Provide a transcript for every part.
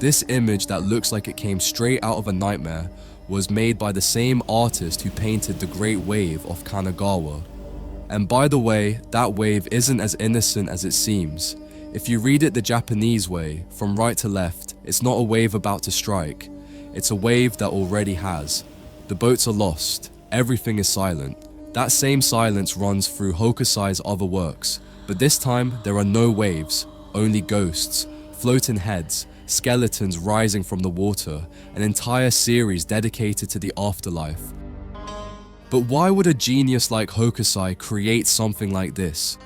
This image that looks like it came straight out of a nightmare was made by the same artist who painted the Great Wave off Kanagawa. And by the way, that wave isn't as innocent as it seems. If you read it the Japanese way, from right to left, it's not a wave about to strike. It's a wave that already has. The boats are lost. Everything is silent. That same silence runs through Hokusai's other works, but this time there are no waves, only ghosts, floating heads, skeletons rising from the water, an entire series dedicated to the afterlife. But why would a genius like Hokusai create something like this?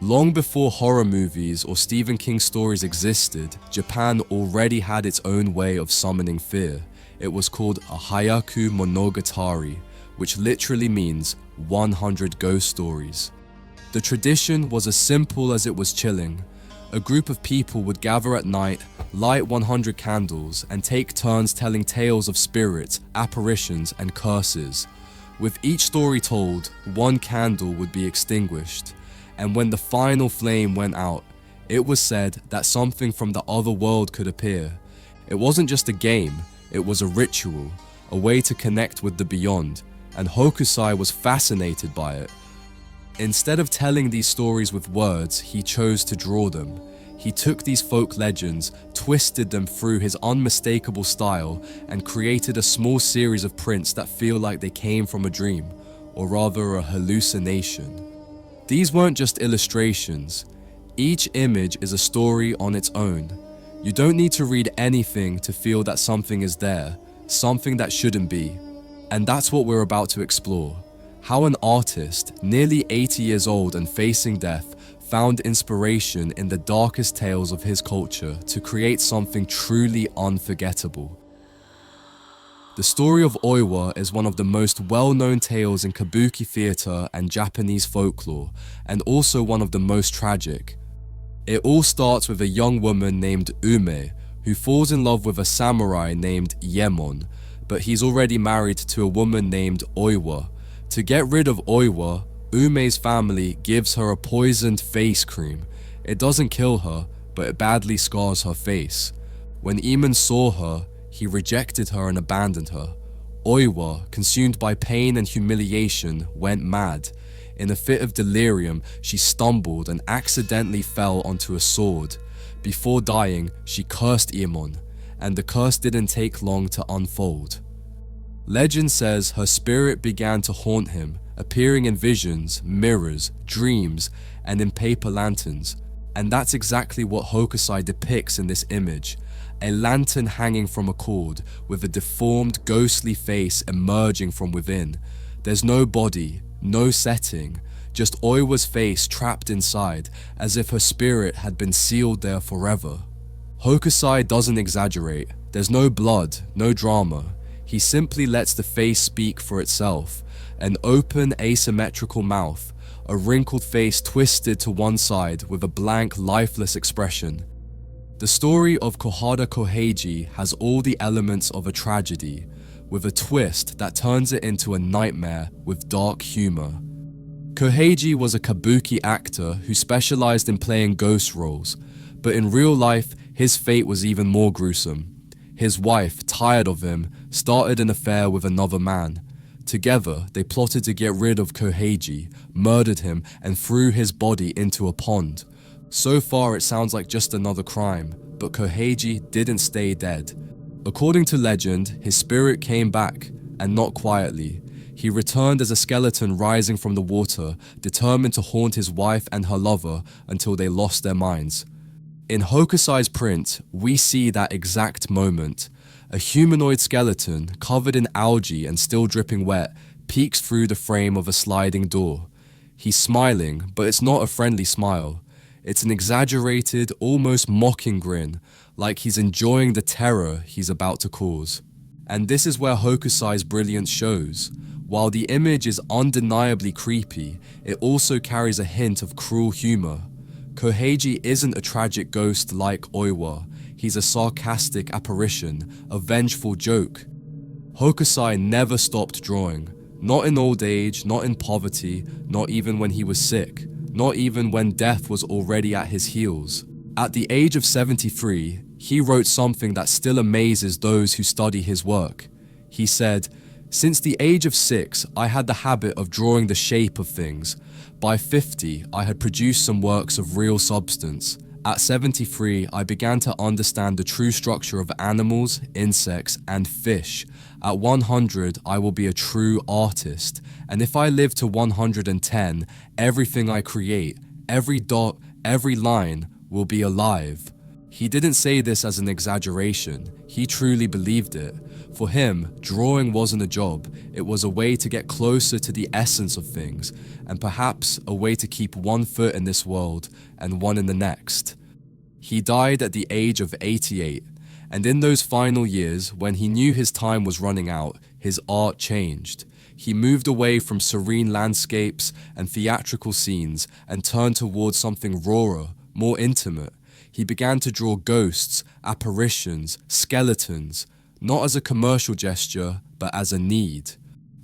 Long before horror movies or Stephen King stories existed, Japan already had its own way of summoning fear. It was called a Hyaku Monogatari, which literally means 100 ghost stories. The tradition was as simple as it was chilling. A group of people would gather at night, light 100 candles, and take turns telling tales of spirits, apparitions, and curses. With each story told, one candle would be extinguished, and when the final flame went out, it was said that something from the other world could appear. It wasn't just a game, it was a ritual, a way to connect with the beyond, and Hokusai was fascinated by it. Instead of telling these stories with words, he chose to draw them. He took these folk legends, twisted them through his unmistakable style, and created a small series of prints that feel like they came from a dream, or rather a hallucination. These weren't just illustrations. Each image is a story on its own. You don't need to read anything to feel that something is there, something that shouldn't be. And that's what we're about to explore. How an artist, nearly 80 years old and facing death, found inspiration in the darkest tales of his culture to create something truly unforgettable. The story of Oiwa is one of the most well-known tales in kabuki theater and Japanese folklore, and also one of the most tragic. It all starts with a young woman named Ume, who falls in love with a samurai named Yemon, but he's already married to a woman named Oiwa. To get rid of Oiwa, Ume's family gives her a poisoned face cream. It doesn't kill her, but it badly scars her face. When Emon saw her, he rejected her and abandoned her. Oiwa, consumed by pain and humiliation, went mad. In a fit of delirium, she stumbled and accidentally fell onto a sword. Before dying, she cursed Emon, and the curse didn't take long to unfold. Legend says her spirit began to haunt him, appearing in visions, mirrors, dreams, and in paper lanterns. And that's exactly what Hokusai depicts in this image. A lantern hanging from a cord, with a deformed, ghostly face emerging from within. There's no body, no setting, just Oiwa's face trapped inside, as if her spirit had been sealed there forever. Hokusai doesn't exaggerate. There's no blood, no drama. He simply lets the face speak for itself. An open, asymmetrical mouth, a wrinkled face twisted to one side with a blank, lifeless expression. The story of Kohada Koheiji has all the elements of a tragedy, with a twist that turns it into a nightmare with dark humor. Koheiji was a kabuki actor who specialized in playing ghost roles, but in real life, his fate was even more gruesome. His wife, tired of him, started an affair with another man. Together, they plotted to get rid of Koheiji, murdered him, and threw his body into a pond. So far, it sounds like just another crime, but Koheiji didn't stay dead. According to legend, his spirit came back, and not quietly. He returned as a skeleton rising from the water, determined to haunt his wife and her lover until they lost their minds. In Hokusai's print, we see that exact moment. A humanoid skeleton, covered in algae and still dripping wet, peeks through the frame of a sliding door. He's smiling, but it's not a friendly smile. It's an exaggerated, almost mocking grin, like he's enjoying the terror he's about to cause. And this is where Hokusai's brilliance shows. While the image is undeniably creepy, it also carries a hint of cruel humor. Koheiji isn't a tragic ghost like Oiwa. He's a sarcastic apparition, a vengeful joke. Hokusai never stopped drawing. Not in old age, not in poverty, not even when he was sick, not even when death was already at his heels. At the age of 73, he wrote something that still amazes those who study his work. He said, "Since the age of 6, I had the habit of drawing the shape of things. By 50, I had produced some works of real substance. At 73, I began to understand the true structure of animals, insects, and fish. At 100, I will be a true artist. And if I live to 110, everything I create, every dot, every line, will be alive." He didn't say this as an exaggeration. He truly believed it. For him, drawing wasn't a job. It was a way to get closer to the essence of things, and perhaps a way to keep one foot in this world and one in the next. He died at the age of 88, and in those final years, when he knew his time was running out, his art changed. He moved away from serene landscapes and theatrical scenes and turned towards something rawer, more intimate. He began to draw ghosts, apparitions, skeletons, not as a commercial gesture, but as a need.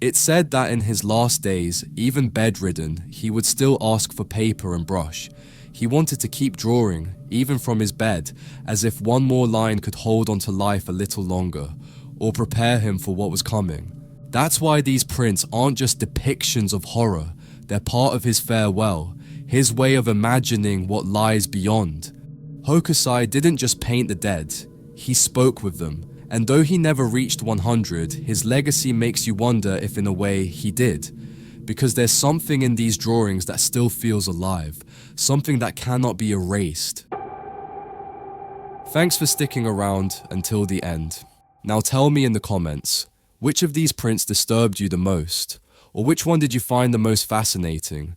It's said that in his last days, even bedridden, he would still ask for paper and brush. He wanted to keep drawing, even from his bed, as if one more line could hold on to life a little longer, or prepare him for what was coming. That's why these prints aren't just depictions of horror, they're part of his farewell, his way of imagining what lies beyond. Hokusai didn't just paint the dead, he spoke with them, and though he never reached 100, his legacy makes you wonder if in a way he did. Because there's something in these drawings that still feels alive, something that cannot be erased. Thanks for sticking around until the end. Now tell me in the comments, which of these prints disturbed you the most? Or which one did you find the most fascinating?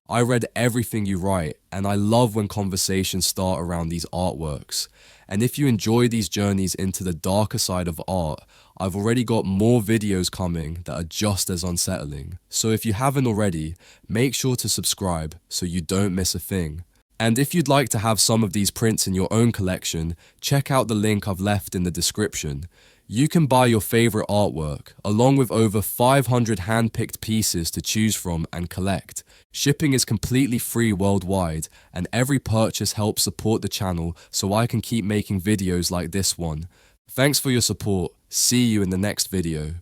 I read everything you write, and I love when conversations start around these artworks. And if you enjoy these journeys into the darker side of art, I've already got more videos coming that are just as unsettling. So if you haven't already, make sure to subscribe so you don't miss a thing. And if you'd like to have some of these prints in your own collection, check out the link I've left in the description. You can buy your favorite artwork, along with over 500 hand-picked pieces to choose from and collect. Shipping is completely free worldwide, and every purchase helps support the channel so I can keep making videos like this one. Thanks for your support. See you in the next video.